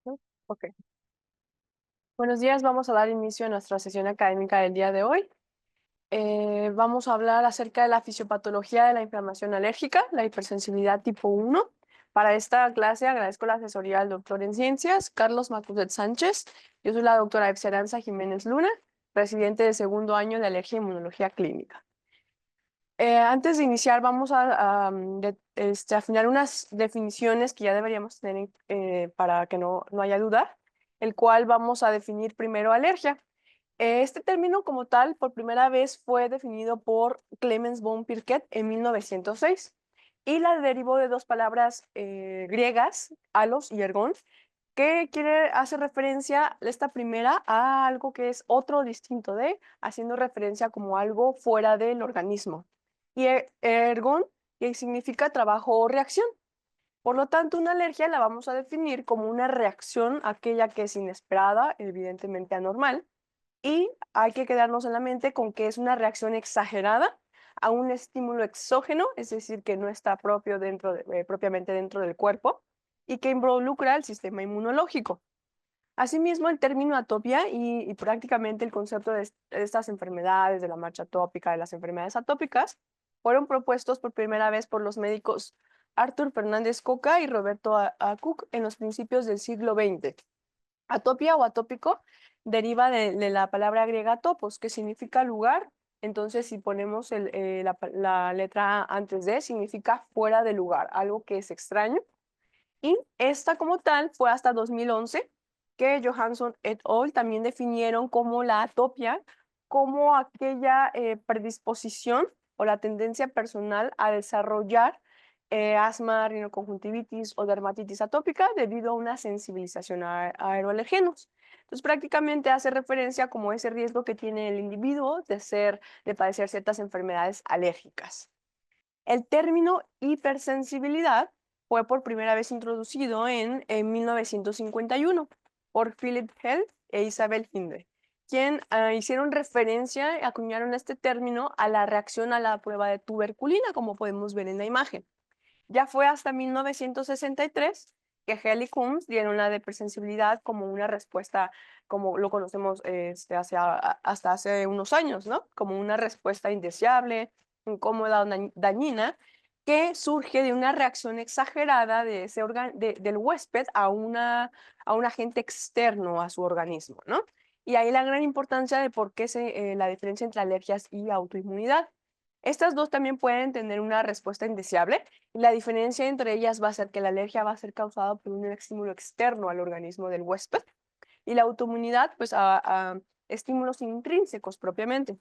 Ok. Buenos días, vamos a dar inicio a nuestra sesión académica del día de hoy. Vamos a hablar acerca de la fisiopatología de la inflamación alérgica, la hipersensibilidad tipo 1. Para esta clase agradezco la asesoría del doctor en ciencias, Carlos Macuset Sánchez. Yo soy la doctora Esperanza Jiménez Luna, residente de segundo año de Alergia e Inmunología Clínica. Antes de iniciar, vamos a afinar unas definiciones que ya deberíamos tener para que no haya duda, el cual vamos a definir primero alergia. Este término como tal, por primera vez fue definido por Clemens von Pirquet en 1906 y la derivó de dos palabras griegas, alos y ergon, que hace referencia esta primera a algo que es otro distinto de, haciendo referencia como algo fuera del organismo. Y ergon, que significa trabajo o reacción. Por lo tanto, una alergia la vamos a definir como una reacción, aquella que es inesperada, evidentemente anormal, y hay que quedarnos en la mente con que es una reacción exagerada a un estímulo exógeno, es decir, que no está propiamente dentro del cuerpo y que involucra el sistema inmunológico. Asimismo, el término atopia y prácticamente el concepto de estas enfermedades, de la marcha atópica, de las enfermedades atópicas, fueron propuestos por primera vez por los médicos Arthur Fernández Coca y Roberto Cook en los principios del siglo XX. Atopia o atópico deriva de la palabra griega topos, que significa lugar. Entonces, si ponemos la letra A antes de, significa fuera de lugar, algo que es extraño. Y esta como tal fue hasta 2011 que Johansson et al. También definieron como la atopia, como aquella predisposición o la tendencia personal a desarrollar asma, rinoconjuntivitis o dermatitis atópica debido a una sensibilización a aeroalergenos. Entonces, prácticamente hace referencia como ese riesgo que tiene el individuo de padecer ciertas enfermedades alérgicas. El término hipersensibilidad fue por primera vez introducido en 1951 por Philip Held e Isabel Hinde, quien hicieron referencia, acuñaron este término a la reacción a la prueba de tuberculina, como podemos ver en la imagen. Ya fue hasta 1963 que Hell y Coombs dieron la hipersensibilidad como una respuesta, como lo conocemos hasta hace unos años, ¿no? Como una respuesta indeseable, incómoda o dañina, que surge de una reacción exagerada del huésped a un agente externo a su organismo, ¿no? Y ahí la gran importancia de por qué la diferencia entre alergias y autoinmunidad. Estas dos también pueden tener una respuesta indeseable, y la diferencia entre ellas va a ser que la alergia va a ser causada por un estímulo externo al organismo del huésped y la autoinmunidad pues a estímulos intrínsecos propiamente.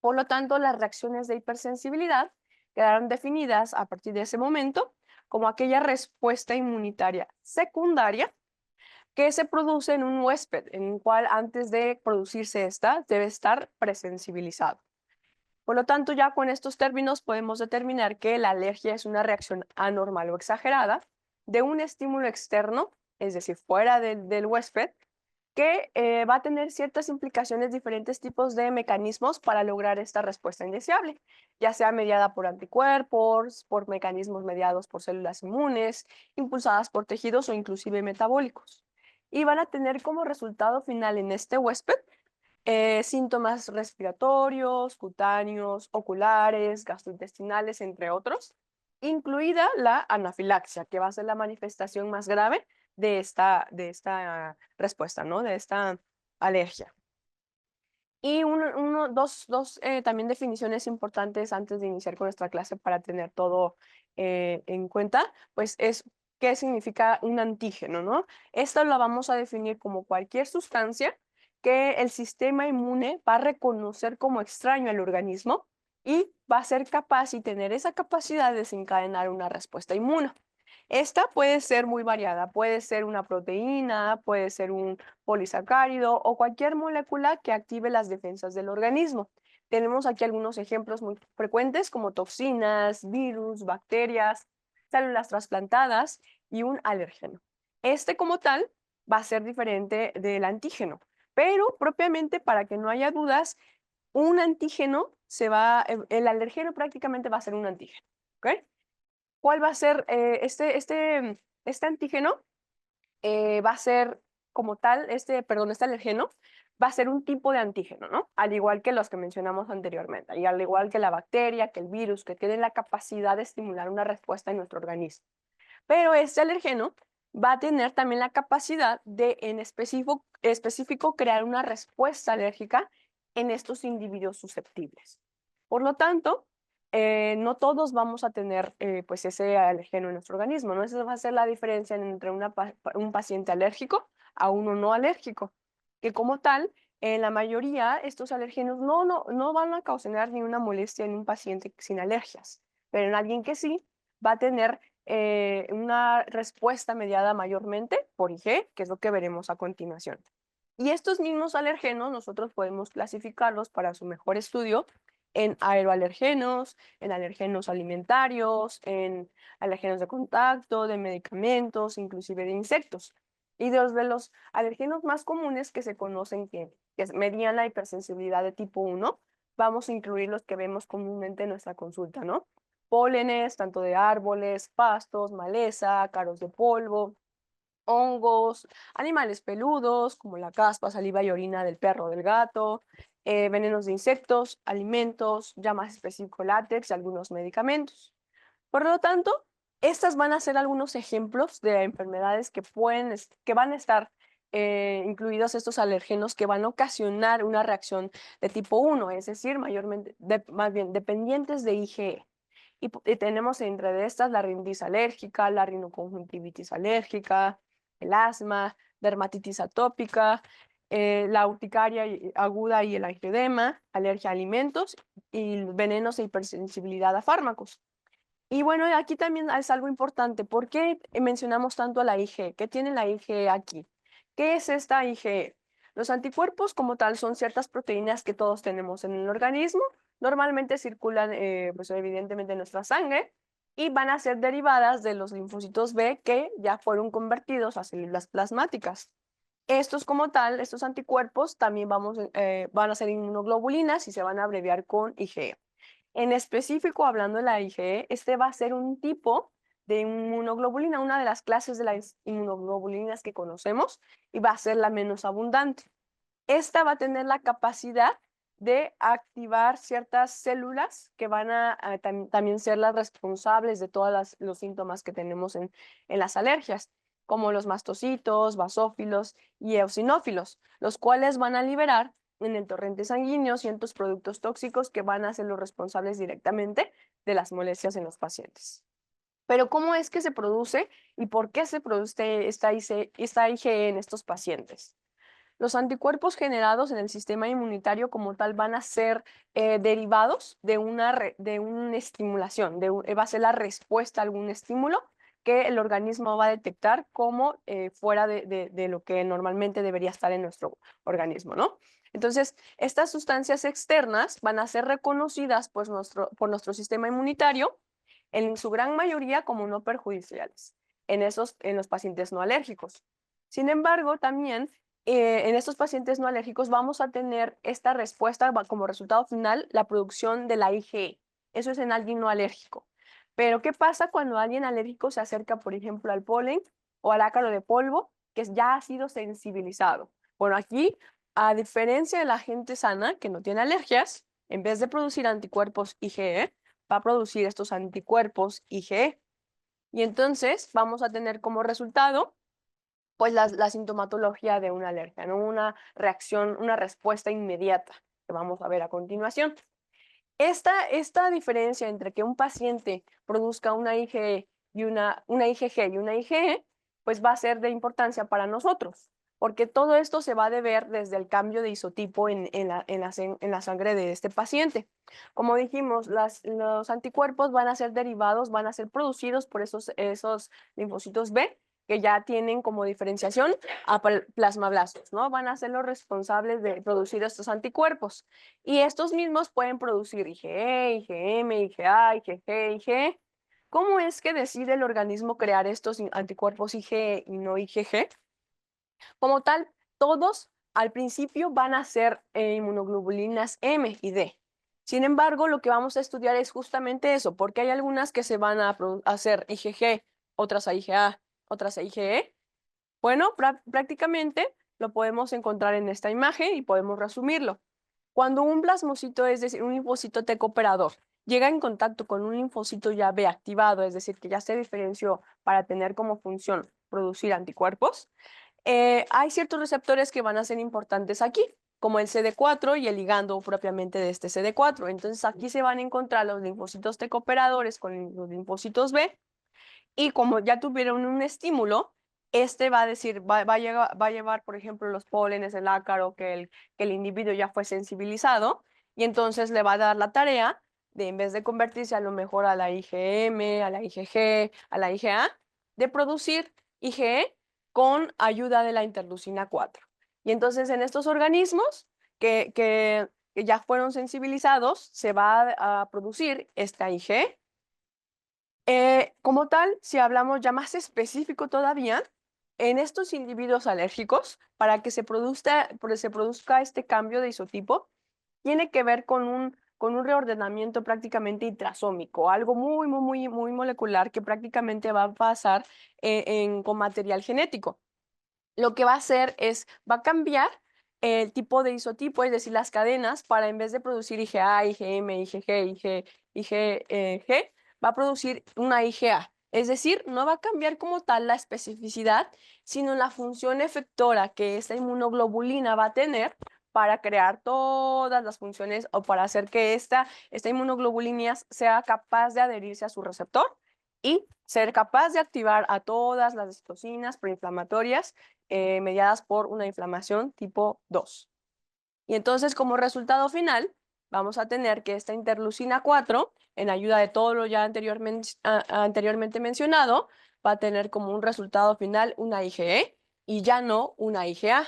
Por lo tanto, las reacciones de hipersensibilidad quedaron definidas a partir de ese momento como aquella respuesta inmunitaria secundaria que se produce en un huésped, en el cual antes de producirse esta debe estar presensibilizado. Por lo tanto, ya con estos términos podemos determinar que la alergia es una reacción anormal o exagerada de un estímulo externo, es decir, fuera del huésped, que va a tener ciertas implicaciones, diferentes tipos de mecanismos para lograr esta respuesta indeseable, ya sea mediada por anticuerpos, por mecanismos mediados por células inmunes, impulsadas por tejidos o inclusive metabólicos. Y van a tener como resultado final en este huésped síntomas respiratorios, cutáneos, oculares, gastrointestinales, entre otros, incluida la anafilaxia, que va a ser la manifestación más grave de esta respuesta, ¿no? De esta alergia. Y dos también definiciones importantes antes de iniciar con nuestra clase para tener todo en cuenta, pues es qué significa un antígeno, ¿no? Esto lo vamos a definir como cualquier sustancia que el sistema inmune va a reconocer como extraño al organismo y va a ser capaz y tener esa capacidad de desencadenar una respuesta inmune. Esta puede ser muy variada, puede ser una proteína, puede ser un polisacárido o cualquier molécula que active las defensas del organismo. Tenemos aquí algunos ejemplos muy frecuentes como toxinas, virus, bacterias, células trasplantadas y un alérgeno. Este como tal va a ser diferente del antígeno, pero propiamente para que no haya dudas, un antígeno el alérgeno prácticamente va a ser un antígeno, ¿ok? ¿Cuál va a ser este antígeno? va a ser como tal, este alergeno, va a ser un tipo de antígeno, ¿no? Al igual que los que mencionamos anteriormente, y al igual que la bacteria, que el virus, que tienen la capacidad de estimular una respuesta en nuestro organismo. Pero este alergeno va a tener también la capacidad de en específico crear una respuesta alérgica en estos individuos susceptibles. Por lo tanto, no todos vamos a tener pues ese alergeno en nuestro organismo, ¿no? Esa va a ser la diferencia entre un paciente alérgico a uno no alérgico, que como tal, en la mayoría, estos alergenos no van a causar ninguna molestia en un paciente sin alergias, pero en alguien que sí, va a tener una respuesta mediada mayormente por IgE, que es lo que veremos a continuación. Y estos mismos alergenos nosotros podemos clasificarlos para su mejor estudio en aeroalergenos, en alergenos alimentarios, en alergenos de contacto, de medicamentos, inclusive de insectos. Y de los alergenos más comunes que se conocen que medían la hipersensibilidad de tipo 1, vamos a incluir los que vemos comúnmente en nuestra consulta, ¿no? Pólenes, tanto de árboles, pastos, maleza, caros de polvo, hongos, animales peludos, como la caspa, saliva y orina del perro o del gato, venenos de insectos, alimentos, ya más específico látex y algunos medicamentos. Por lo tanto, estas van a ser algunos ejemplos de enfermedades que van a estar incluidos estos alergenos que van a ocasionar una reacción de tipo 1, es decir, más bien dependientes de IgE. Y tenemos entre de estas la rinitis alérgica, la rinoconjuntivitis alérgica, el asma, dermatitis atópica, la urticaria aguda y el angioedema, alergia a alimentos y venenos e hipersensibilidad a fármacos. Y bueno, aquí también es algo importante. ¿Por qué mencionamos tanto a la IgE? ¿Qué tiene la IgE aquí? ¿Qué es esta IgE? Los anticuerpos como tal son ciertas proteínas que todos tenemos en el organismo. Normalmente circulan, pues evidentemente en nuestra sangre y van a ser derivadas de los linfocitos B que ya fueron convertidos a células plasmáticas. Estos como tal, estos anticuerpos también van a ser inmunoglobulinas y se van a abreviar con IgE. En específico, hablando de la IgE, este va a ser un tipo de inmunoglobulina, una de las clases de las inmunoglobulinas que conocemos, y va a ser la menos abundante. Esta va a tener la capacidad de activar ciertas células que van a también ser las responsables de todos los síntomas que tenemos en las alergias, como los mastocitos, basófilos y eosinófilos, los cuales van a liberar en el torrente sanguíneo ciertos productos tóxicos que van a ser los responsables directamente de las molestias en los pacientes. Pero ¿cómo es que se produce y por qué se produce esta IgE en estos pacientes? Los anticuerpos generados en el sistema inmunitario como tal van a ser derivados de una estimulación, va a ser la respuesta a algún estímulo que el organismo va a detectar como fuera de lo que normalmente debería estar en nuestro organismo, ¿no? Entonces, estas sustancias externas van a ser reconocidas pues, por nuestro sistema inmunitario, en su gran mayoría como no perjudiciales, en los pacientes no alérgicos. Sin embargo, también en estos pacientes no alérgicos vamos a tener esta respuesta como resultado final, la producción de la IgE. Eso es en alguien no alérgico. Pero, ¿qué pasa cuando alguien alérgico se acerca, por ejemplo, al polen o al ácaro de polvo, que ya ha sido sensibilizado? Bueno, aquí, a diferencia de la gente sana que no tiene alergias, en vez de producir anticuerpos IgE, va a producir estos anticuerpos IgE. Y entonces vamos a tener como resultado pues la sintomatología de una alergia, ¿no? Una reacción, una respuesta inmediata que vamos a ver a continuación. Esta diferencia entre que un paciente produzca una IgE y una IgG y una IgE, pues va a ser de importancia para nosotros, porque todo esto se va a deber desde el cambio de isotipo en la sangre de este paciente. Como dijimos, los anticuerpos van a ser derivados, van a ser producidos por esos linfocitos B, que ya tienen como diferenciación a plasmablastos, ¿no? Van a ser los responsables de producir estos anticuerpos. Y estos mismos pueden producir IgE, IgM, IgA, IgG, IgE. ¿Cómo es que decide el organismo crear estos anticuerpos IgE y no IgG? Como tal, todos al principio van a ser inmunoglobulinas M y D. Sin embargo, lo que vamos a estudiar es justamente eso, porque hay algunas que se van a hacer IgG, otras a IgA, otras a IgE, Bueno, prácticamente lo podemos encontrar en esta imagen y podemos resumirlo. Cuando un plasmocito, es decir, un linfocito T cooperador, llega en contacto con un linfocito ya B activado, es decir, que ya se diferenció para tener como función producir anticuerpos, hay ciertos receptores que van a ser importantes aquí, como el CD4 y el ligando propiamente de este CD4. Entonces aquí se van a encontrar los linfocitos T cooperadores con los linfocitos B, y como ya tuvieron un estímulo, este va a decir, va a llevar, por ejemplo, los pólenes, el ácaro, que el individuo ya fue sensibilizado, y entonces le va a dar la tarea de, en vez de convertirse a lo mejor a la IgM, a la IgG, a la IgA, de producir IgE con ayuda de la interleucina 4. Y entonces en estos organismos que ya fueron sensibilizados, se va a producir esta IgE. Como tal, si hablamos ya más específico todavía, en estos individuos alérgicos, para que se produzca este cambio de isotipo, tiene que ver con un reordenamiento prácticamente intrasómico, algo muy molecular que prácticamente va a pasar con material genético. Lo que va a hacer es, va a cambiar el tipo de isotipo, es decir, las cadenas, para en vez de producir IgA, IgM, IgG, IgG, va a producir una IgA. Es decir, no va a cambiar como tal la especificidad, sino la función efectora que esta inmunoglobulina va a tener para crear todas las funciones o para hacer que esta inmunoglobulina sea capaz de adherirse a su receptor y ser capaz de activar a todas las citocinas proinflamatorias mediadas por una inflamación tipo 2. Y entonces, como resultado final, vamos a tener que esta interleucina 4, en ayuda de todo lo ya anteriormente mencionado, va a tener como un resultado final una IgE y ya no una IgA.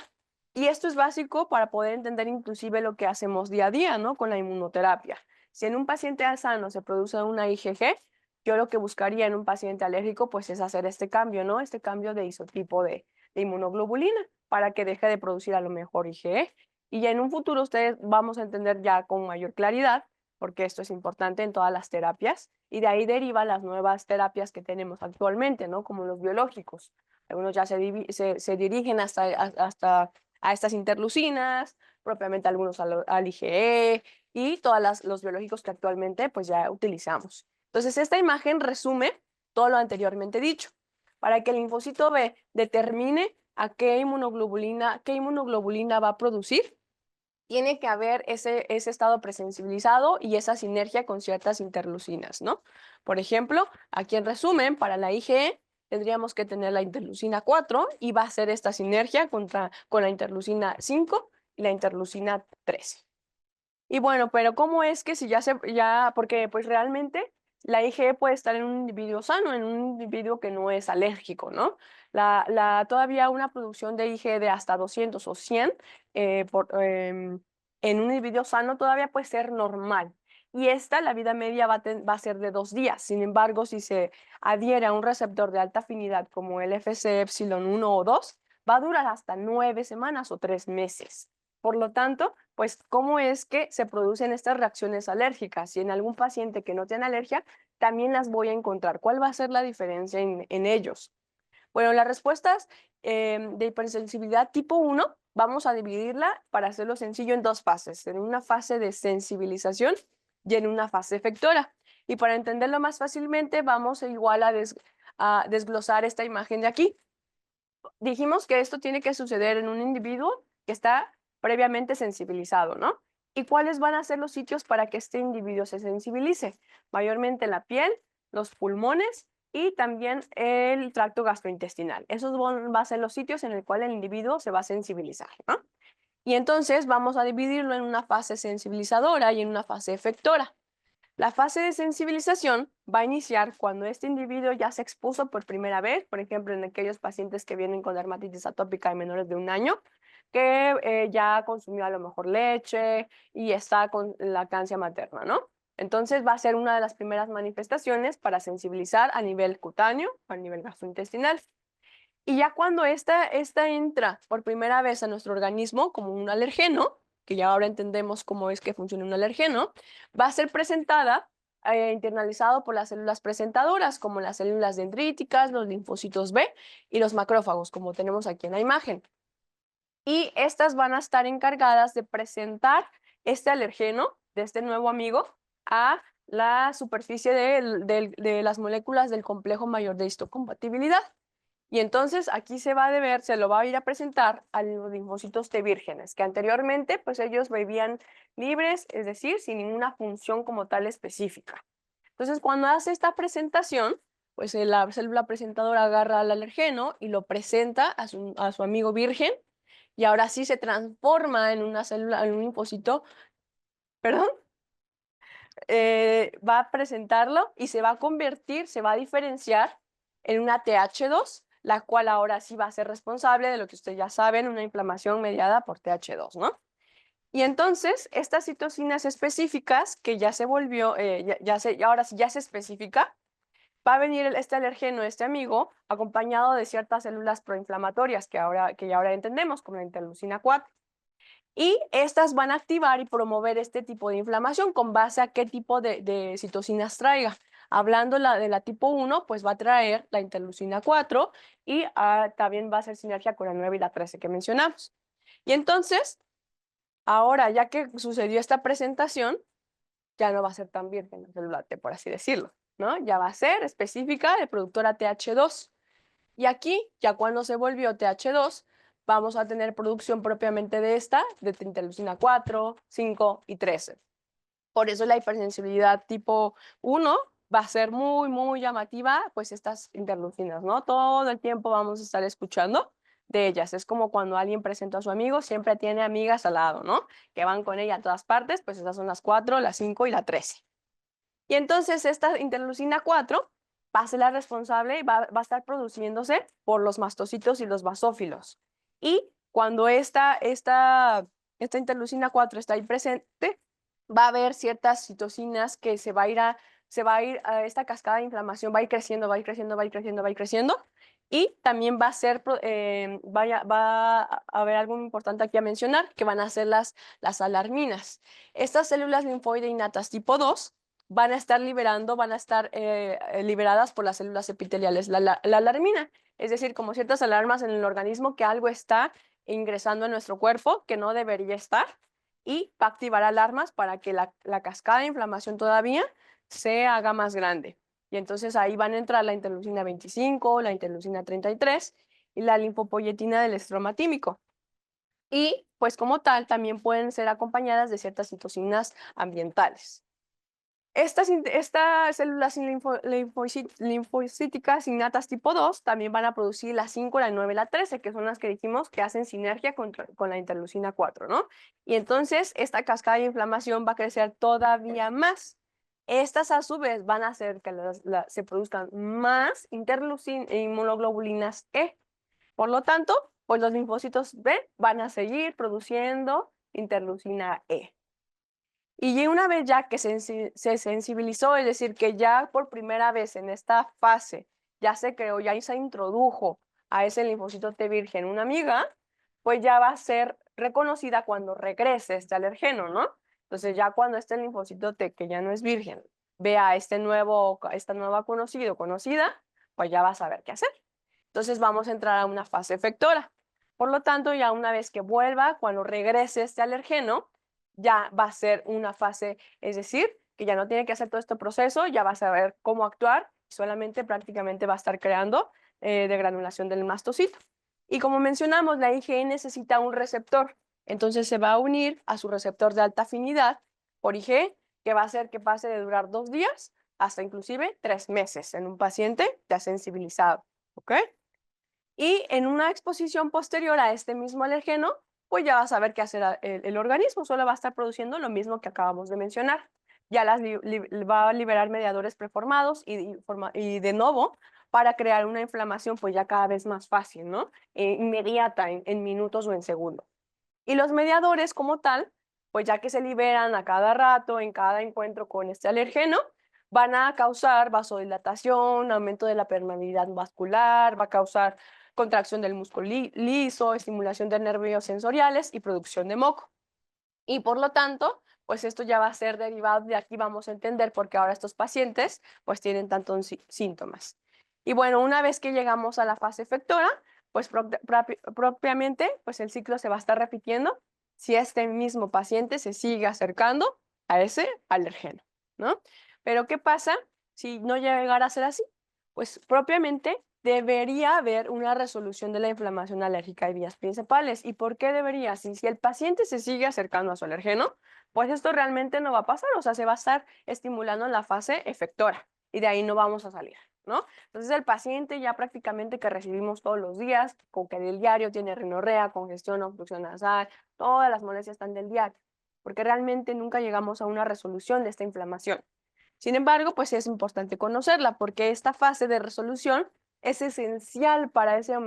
Y esto es básico para poder entender inclusive lo que hacemos día a día, ¿no? Con la inmunoterapia. Si en un paciente sano se produce una IgG, yo lo que buscaría en un paciente alérgico, pues es hacer este cambio, ¿no? Este cambio de isotipo de inmunoglobulina para que deje de producir a lo mejor IgE. Y ya en un futuro ustedes vamos a entender ya con mayor claridad, porque esto es importante en todas las terapias, y de ahí derivan las nuevas terapias que tenemos actualmente, ¿no? Como los biológicos. Algunos ya se dirigen hasta a estas interleucinas, propiamente algunos al IgE y todos los biológicos que actualmente pues ya utilizamos. Entonces, esta imagen resume todo lo anteriormente dicho. Para que el linfocito B determine a qué inmunoglobulina va a producir, tiene que haber ese estado presensibilizado y esa sinergia con ciertas interleucinas, ¿no? Por ejemplo, aquí en resumen, para la IgE tendríamos que tener la interleucina 4 y va a ser esta sinergia con la interleucina 5 y la interleucina 13. Y bueno, pero ¿cómo es que si porque pues realmente la IgE puede estar en un individuo sano, en un individuo que no es alérgico, ¿no? Todavía una producción de IgE de hasta 200 o 100 en un individuo sano todavía puede ser normal. Y la vida media va a ser de 2 días. Sin embargo, si se adhiere a un receptor de alta afinidad como el FC epsilon 1 o 2, va a durar hasta 9 semanas o 3 meses. Por lo tanto, pues, ¿cómo es que se producen estas reacciones alérgicas? Si en algún paciente que no tiene alergia, también las voy a encontrar. ¿Cuál va a ser la diferencia en ellos? Bueno, las respuestas de hipersensibilidad tipo 1 vamos a dividirla, para hacerlo sencillo, en dos fases, en una fase de sensibilización y en una fase efectora. Y para entenderlo más fácilmente, vamos igual a desglosar esta imagen de aquí. Dijimos que esto tiene que suceder en un individuo que está previamente sensibilizado, ¿no? ¿Y cuáles van a ser los sitios para que este individuo se sensibilice? Mayormente la piel, los pulmones y también el tracto gastrointestinal. Esos van a ser los sitios en el cual el individuo se va a sensibilizar, ¿no? Y entonces vamos a dividirlo en una fase sensibilizadora y en una fase efectora. La fase de sensibilización va a iniciar cuando este individuo ya se expuso por primera vez, por ejemplo, en aquellos pacientes que vienen con dermatitis atópica de menores de 1 año, que ya consumió a lo mejor leche y está con lactancia materna, ¿no? Entonces va a ser una de las primeras manifestaciones para sensibilizar a nivel cutáneo, a nivel gastrointestinal. Y ya cuando esta entra por primera vez a nuestro organismo como un alergeno, que ya ahora entendemos cómo es que funciona un alergeno, va a ser presentada internalizado por las células presentadoras, como las células dendríticas, los linfocitos B y los macrófagos, como tenemos aquí en la imagen. Y estas van a estar encargadas de presentar este alergeno de este nuevo amigo a la superficie de las moléculas del complejo mayor de histocompatibilidad. Y entonces aquí se va a deber, se lo va a ir a presentar a los linfocitos T vírgenes, que anteriormente pues ellos vivían libres, es decir, sin ninguna función como tal específica. Entonces cuando hace esta presentación, pues la célula presentadora agarra al alergeno y lo presenta a su amigo virgen, y ahora sí se transforma en una célula, en un linfocito, perdón, va a presentarlo y se va a convertir, se va a diferenciar en una TH2, la cual ahora sí va a ser responsable de lo que ustedes ya saben, una inflamación mediada por TH2, ¿no? Y entonces, estas citocinas específicas, que ya se volvió, ahora sí ya se especifica, va a venir este alergeno, este amigo, acompañado de ciertas células proinflamatorias que ya ahora entendemos, como la interleucina 4. Y estas van a activar y promover este tipo de inflamación con base a qué tipo de citocinas traiga. Hablando de la tipo 1, pues va a traer la interleucina 4 y también va a hacer sinergia con la 9 y la 13 que mencionamos. Y entonces, ahora ya que sucedió esta presentación, ya no va a ser tan virgen la célula T, por así decirlo, ¿no? Ya va a ser específica de productora TH2. Y aquí, ya cuando se volvió TH2, vamos a tener producción propiamente de esta, de interleucina 4, 5 y 13. Por eso la hipersensibilidad tipo 1 va a ser muy, muy llamativa, pues estas interleucinas, ¿no? Todo el tiempo vamos a estar escuchando de ellas. Es como cuando alguien presenta a su amigo, siempre tiene amigas al lado, ¿no? Que van con ella a todas partes, pues esas son las 4, la 5 y la 13. Y entonces esta interleucina 4 va a ser la responsable y va a estar produciéndose por los mastocitos y los basófilos. Y cuando esta interleucina 4 está ahí presente, va a haber ciertas citocinas que se va a ir a esta cascada de inflamación, va a ir creciendo, va a ir creciendo, va a ir creciendo, va a ir creciendo. Y también va a ser, va a haber algo importante aquí a mencionar, que van a ser las alarminas. Estas células linfoide innatas tipo 2 van a estar liberadas por las células epiteliales, la alarmina, es decir, como ciertas alarmas en el organismo que algo está ingresando a nuestro cuerpo que no debería estar, y va a activar alarmas para que la cascada de inflamación todavía se haga más grande. Y entonces ahí van a entrar la interleucina 25, la interleucina 33 y la linfopoyetina del estroma tímico. Y pues como tal también pueden ser acompañadas de ciertas citocinas ambientales. Estas células linfocíticas innatas tipo 2 también van a producir la 5, la 9 y la 13, que son las que dijimos que hacen sinergia con la interleucina 4, ¿no? Y entonces esta cascada de inflamación va a crecer todavía más. Estas a su vez van a hacer que se produzcan más inmunoglobulinas E. Por lo tanto, pues los linfocitos B van a seguir produciendo interleucina E. Y una vez ya que se sensibilizó, es decir, que ya por primera vez en esta fase ya se creó, ya se introdujo a ese linfocito T virgen una amiga, pues ya va a ser reconocida cuando regrese este alergeno, ¿no? Entonces ya cuando este linfocito T, que ya no es virgen, vea esta nueva conocida, pues ya va a saber qué hacer. Entonces vamos a entrar a una fase efectora. Por lo tanto, ya una vez que vuelva, cuando regrese este alergeno, ya va a ser una fase, es decir, que ya no tiene que hacer todo este proceso, ya va a saber cómo actuar, solamente prácticamente va a estar creando degranulación del mastocito. Y como mencionamos, la IgE necesita un receptor, entonces se va a unir a su receptor de alta afinidad por IgE, que va a hacer que pase de durar 2 días hasta inclusive 3 meses en un paciente ya sensibilizado, ¿ok? Y en una exposición posterior a este mismo alergeno, pues ya va a saber qué hacer el organismo, solo va a estar produciendo lo mismo que acabamos de mencionar. Ya va a liberar mediadores preformados y de nuevo para crear una inflamación pues ya cada vez más fácil, ¿no? Inmediata, en minutos o en segundos. Y los mediadores como tal, pues ya que se liberan a cada rato, en cada encuentro con este alergeno, van a causar vasodilatación, aumento de la permeabilidad vascular, va a causar contracción del músculo liso, estimulación de nervios sensoriales y producción de moco. Y por lo tanto, pues esto ya va a ser derivado de aquí, vamos a entender por qué ahora estos pacientes pues tienen tantos síntomas. Y bueno, una vez que llegamos a la fase efectora, pues propiamente pues el ciclo se va a estar repitiendo si este mismo paciente se sigue acercando a ese alergeno, ¿no? Pero ¿qué pasa si no llegara a ser así? Pues propiamente debería haber una resolución de la inflamación alérgica de vías principales. ¿Y por qué debería? Si el paciente se sigue acercando a su alergeno, pues esto realmente no va a pasar, o sea, se va a estar estimulando en la fase efectora y de ahí no vamos a salir, ¿no? Entonces el paciente ya prácticamente que recibimos todos los días, con que del diario tiene rinorrea, congestión, obstrucción nasal, todas las molestias están del diario, porque realmente nunca llegamos a una resolución de esta inflamación. Sin embargo, pues es importante conocerla porque esta fase de resolución es esencial para esa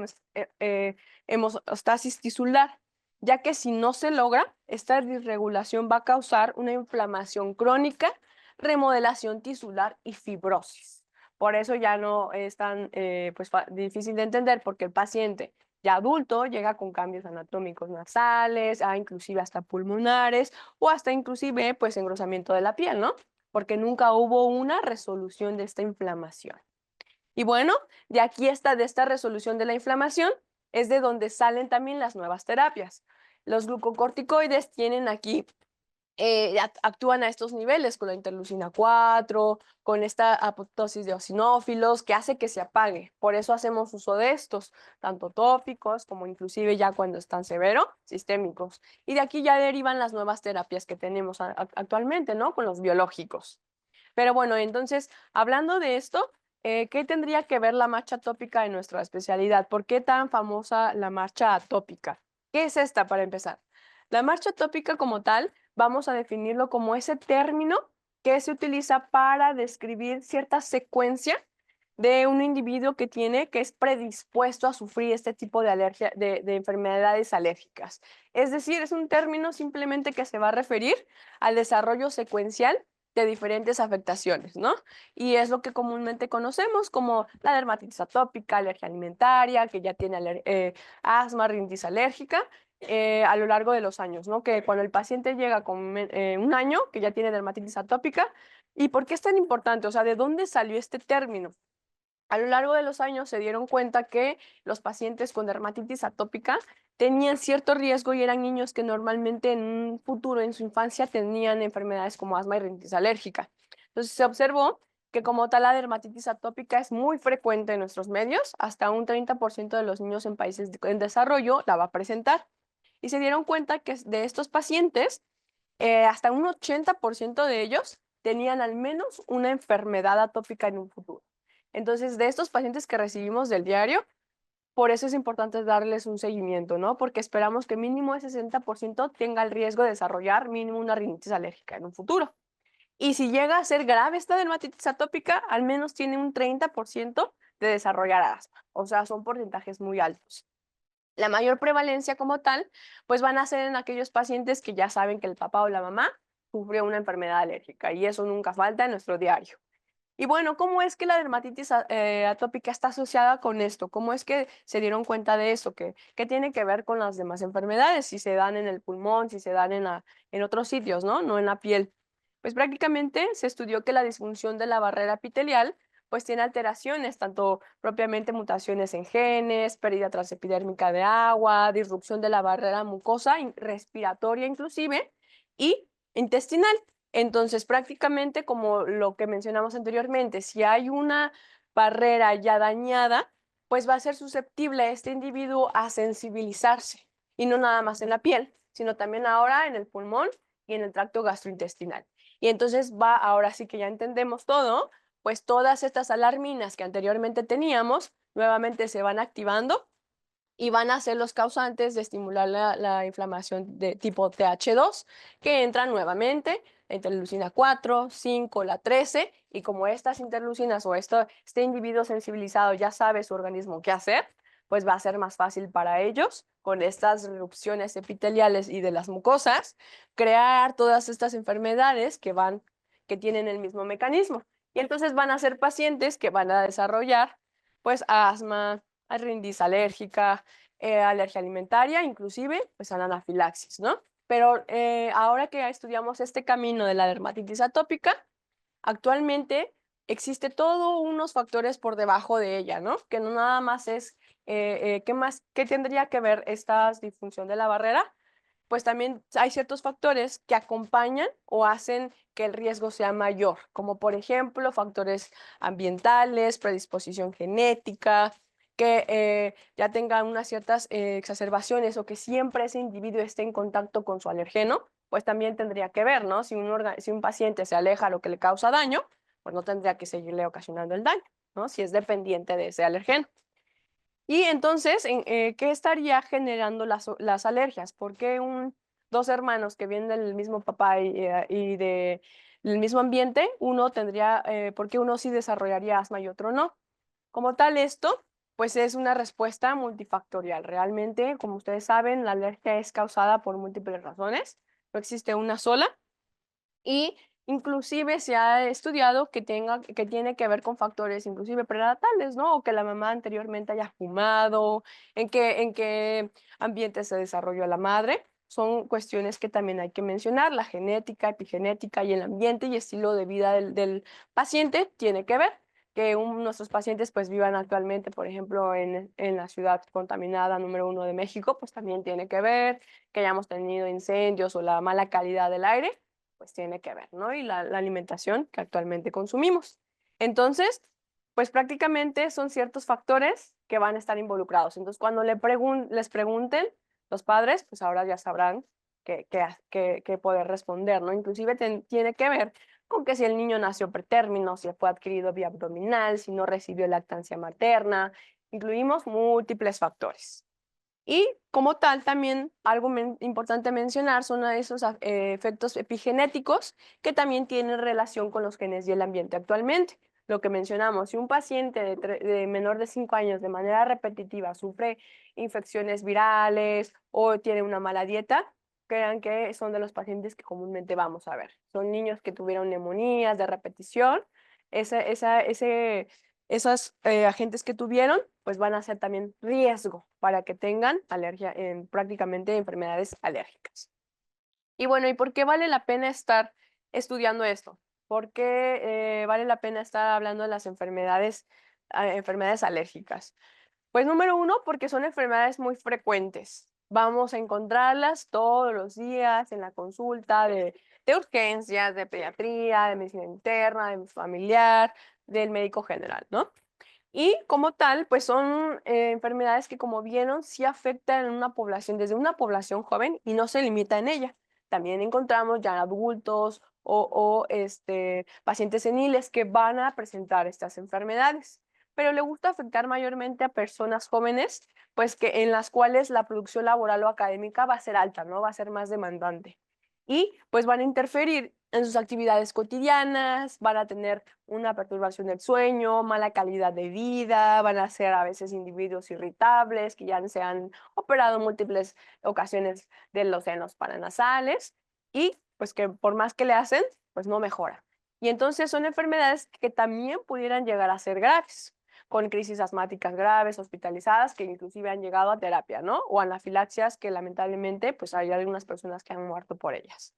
hemostasis tisular, ya que si no se logra, esta disregulación va a causar una inflamación crónica, remodelación tisular y fibrosis. Por eso ya no es tan pues, difícil de entender porque el paciente ya adulto llega con cambios anatómicos nasales, inclusive hasta pulmonares o hasta inclusive pues engrosamiento de la piel, ¿no? Porque nunca hubo una resolución de esta inflamación. Y bueno, de aquí de esta resolución de la inflamación es de donde salen también las nuevas terapias. Los glucocorticoides tienen aquí, actúan a estos niveles con la interleucina 4, con esta apoptosis de eosinófilos que hace que se apague. Por eso hacemos uso de estos, tanto tópicos como inclusive ya cuando están severos, sistémicos. Y de aquí ya derivan las nuevas terapias que tenemos actualmente, ¿no? Con los biológicos. Pero bueno, entonces, hablando de esto, ¿qué tendría que ver la marcha atópica en nuestra especialidad? ¿Por qué tan famosa la marcha atópica? ¿Qué es esta para empezar? La marcha atópica como tal, vamos a definirlo como ese término que se utiliza para describir cierta secuencia de un individuo que es predispuesto a sufrir este tipo de alergia, de enfermedades alérgicas. Es decir, es un término simplemente que se va a referir al desarrollo secuencial de diferentes afectaciones, ¿no? Y es lo que comúnmente conocemos como la dermatitis atópica, alergia alimentaria, que ya tiene asma, rinitis alérgica, a lo largo de los años, ¿no? Que cuando el paciente llega con un año, que ya tiene dermatitis atópica, ¿y por qué es tan importante? O sea, ¿de dónde salió este término? A lo largo de los años se dieron cuenta que los pacientes con dermatitis atópica tenían cierto riesgo y eran niños que normalmente en un futuro, en su infancia, tenían enfermedades como asma y rinitis alérgica. Entonces se observó que como tal la dermatitis atópica es muy frecuente en nuestros medios, hasta un 30% de los niños en países en desarrollo la va a presentar. Y se dieron cuenta que de estos pacientes, hasta un 80% de ellos tenían al menos una enfermedad atópica en un futuro. Entonces, de estos pacientes que recibimos del diario, por eso es importante darles un seguimiento, ¿no? Porque esperamos que mínimo el 60% tenga el riesgo de desarrollar mínimo una rinitis alérgica en un futuro. Y si llega a ser grave esta dermatitis atópica, al menos tiene un 30% de desarrollar asma. O sea, son porcentajes muy altos. La mayor prevalencia como tal, pues van a ser en aquellos pacientes que ya saben que el papá o la mamá sufrió una enfermedad alérgica y eso nunca falta en nuestro diario. Y bueno, ¿cómo es que la dermatitis atópica está asociada con esto? ¿Cómo es que se dieron cuenta de eso? ¿Qué tiene que ver con las demás enfermedades? Si se dan en el pulmón, si se dan en otros sitios, ¿no? No en la piel. Pues prácticamente se estudió que la disfunción de la barrera epitelial pues tiene alteraciones, tanto propiamente mutaciones en genes, pérdida transepidérmica de agua, disrupción de la barrera mucosa, respiratoria inclusive, y intestinal. Entonces, prácticamente como lo que mencionamos anteriormente, si hay una barrera ya dañada, pues va a ser susceptible este individuo a sensibilizarse, y no nada más en la piel, sino también ahora en el pulmón y en el tracto gastrointestinal. Y entonces ahora sí que ya entendemos todo, pues todas estas alarminas que anteriormente teníamos, nuevamente se van activando y van a ser los causantes de estimular la inflamación de tipo TH2, que entran nuevamente, la interleucina 4, 5, la 13, y como estas interleucinas o este individuo sensibilizado ya sabe su organismo qué hacer, pues va a ser más fácil para ellos, con estas erupciones epiteliales y de las mucosas, crear todas estas enfermedades que tienen el mismo mecanismo. Y entonces van a ser pacientes que van a desarrollar, pues, asma, rinitis alérgica, alergia alimentaria, inclusive, pues, anafilaxis, ¿no? Pero ahora que ya estudiamos este camino de la dermatitis atópica, actualmente existe todos unos factores por debajo de ella, ¿no? Que no nada más es, ¿qué tendría que ver esta disfunción de la barrera? Pues también hay ciertos factores que acompañan o hacen que el riesgo sea mayor, como por ejemplo factores ambientales, predisposición genética, que ya tengan unas ciertas exacerbaciones o que siempre ese individuo esté en contacto con su alergeno, pues también tendría que ver, ¿no? Si un paciente se aleja a lo que le causa daño, pues no tendría que seguirle ocasionando el daño, ¿no? Si es dependiente de ese alergeno. Y entonces, ¿qué estaría generando las alergias? ¿Por qué dos hermanos que vienen del mismo papá y del mismo ambiente, por qué uno sí desarrollaría asma y otro no? Como tal, esto, pues es una respuesta multifactorial. Realmente, como ustedes saben, la alergia es causada por múltiples razones. No existe una sola. Y inclusive se ha estudiado que tiene que ver con factores inclusive prenatales, ¿no? O que la mamá anteriormente haya fumado, en qué ambiente se desarrolló la madre. Son cuestiones que también hay que mencionar. La genética, epigenética y el ambiente y estilo de vida del paciente tiene que ver. Que nuestros pacientes pues vivan actualmente, por ejemplo, en la ciudad contaminada número 1 de México, pues también tiene que ver. Que hayamos tenido incendios o la mala calidad del aire pues tiene que ver, ¿no? Y la alimentación que actualmente consumimos. Entonces, pues prácticamente son ciertos factores que van a estar involucrados. Entonces, cuando les pregunten los padres, pues ahora ya sabrán qué poder responder, ¿no? Inclusive tiene que ver con que si el niño nació pretérmino, si fue adquirido vía abdominal, si no recibió lactancia materna, incluimos múltiples factores. Y como tal, también algo importante mencionar son esos efectos epigenéticos que también tienen relación con los genes y el ambiente actualmente. Lo que mencionamos, si un paciente de menor de 5 años de manera repetitiva sufre infecciones virales o tiene una mala dieta, crean que son de los pacientes que comúnmente vamos a ver. Son niños que tuvieron neumonías de repetición. Esos agentes que tuvieron, pues van a ser también riesgo para que tengan alergia en prácticamente enfermedades alérgicas. Y bueno, ¿y por qué vale la pena estar estudiando esto? ¿Por qué vale la pena estar hablando de las enfermedades alérgicas? Pues número 1, porque son enfermedades muy frecuentes. Vamos a encontrarlas todos los días en la consulta de urgencias, de pediatría, de medicina interna, de familiar, del médico general, ¿no? Y como tal, pues son enfermedades que, como vieron, sí afectan en una población, desde una población joven y no se limita en ella. También encontramos ya adultos o pacientes seniles que van a presentar estas enfermedades. Pero le gusta afectar mayormente a personas jóvenes, pues que en las cuales la producción laboral o académica va a ser alta, ¿no? Va a ser más demandante. Y pues van a interferir en sus actividades cotidianas, van a tener una perturbación del sueño, mala calidad de vida, van a ser a veces individuos irritables que ya se han operado en múltiples ocasiones de los senos paranasales y pues que por más que le hacen, pues no mejora. Y entonces son enfermedades que también pudieran llegar a ser graves, con crisis asmáticas graves, hospitalizadas, que inclusive han llegado a terapia, ¿no? O anafilaxias que lamentablemente pues hay algunas personas que han muerto por ellas.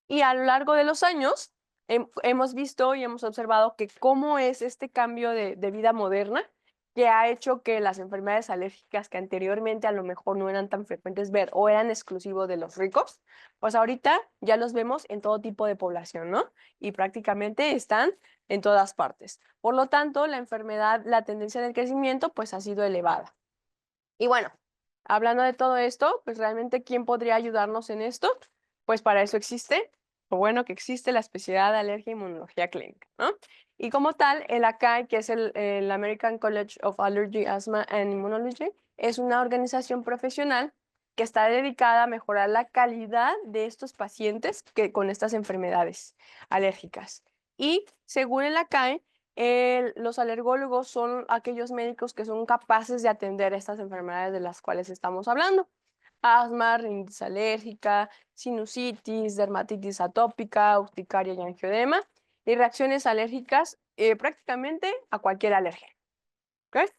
Y a lo largo de los años hemos visto y hemos observado que cómo es este cambio de vida moderna que ha hecho que las enfermedades alérgicas que anteriormente a lo mejor no eran tan frecuentes ver o eran exclusivos de los ricos, pues ahorita ya los vemos en todo tipo de población, ¿no? Y prácticamente están en todas partes. Por lo tanto, la tendencia del crecimiento, pues ha sido elevada. Y bueno, hablando de todo esto, pues realmente, ¿quién podría ayudarnos en esto? Pues para eso existe, o bueno, que existe la especialidad de alergia e inmunología clínica, ¿no? Y como tal, el ACAI, que es el American College of Allergy, Asthma and Immunology, es una organización profesional que está dedicada a mejorar la calidad de estos pacientes con estas enfermedades alérgicas. Y según el ACAI, los alergólogos son aquellos médicos que son capaces de atender estas enfermedades de las cuales estamos hablando. Asma, rinitis alérgica, sinusitis, dermatitis atópica, urticaria y angioedema, y reacciones alérgicas prácticamente a cualquier alergia. ¿Ok?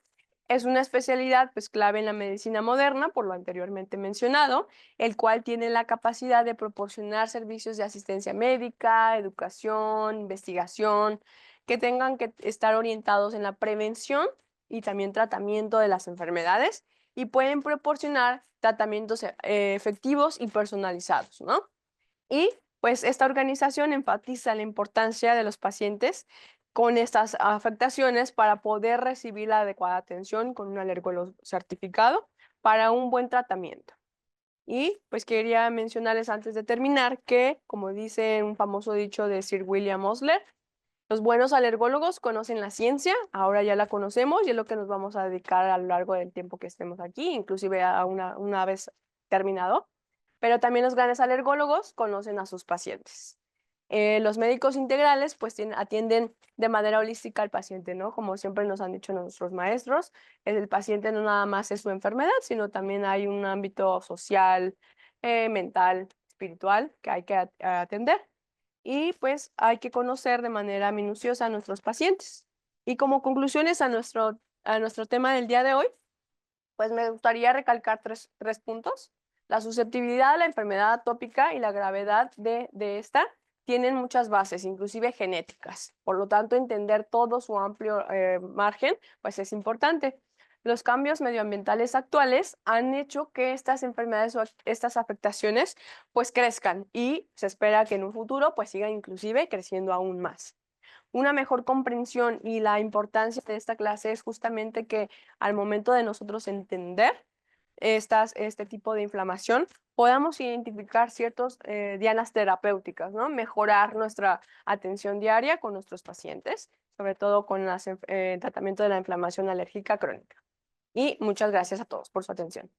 Es una especialidad pues clave en la medicina moderna, por lo anteriormente mencionado, el cual tiene la capacidad de proporcionar servicios de asistencia médica, educación, investigación, que tengan que estar orientados en la prevención y también tratamiento de las enfermedades y pueden proporcionar tratamientos efectivos y personalizados, ¿no? Y pues esta organización enfatiza la importancia de los pacientes con estas afectaciones para poder recibir la adecuada atención con un alergólogo certificado para un buen tratamiento. Y pues quería mencionarles antes de terminar que, como dice un famoso dicho de Sir William Osler, los buenos alergólogos conocen la ciencia, ahora ya la conocemos y es lo que nos vamos a dedicar a lo largo del tiempo que estemos aquí, inclusive a una vez terminado. Pero también los grandes alergólogos conocen a sus pacientes. Los médicos integrales pues atienden de manera holística al paciente, ¿no? Como siempre nos han dicho nuestros maestros, el paciente no nada más es su enfermedad, sino también hay un ámbito social, mental, espiritual que hay que atender y pues hay que conocer de manera minuciosa a nuestros pacientes. Y como conclusiones a nuestro tema del día de hoy, pues me gustaría recalcar tres puntos. La susceptibilidad a la enfermedad atópica y la gravedad de esta tienen muchas bases, inclusive genéticas. Por lo tanto, entender todo su amplio margen, pues es importante. Los cambios medioambientales actuales han hecho que estas enfermedades o estas afectaciones pues crezcan y se espera que en un futuro pues sigan inclusive creciendo aún más. Una mejor comprensión y la importancia de esta clase es justamente que al momento de nosotros entender este tipo de inflamación, podamos identificar ciertos dianas terapéuticas, ¿no? Mejorar nuestra atención diaria con nuestros pacientes, sobre todo con el tratamiento de la inflamación alérgica crónica. Y muchas gracias a todos por su atención.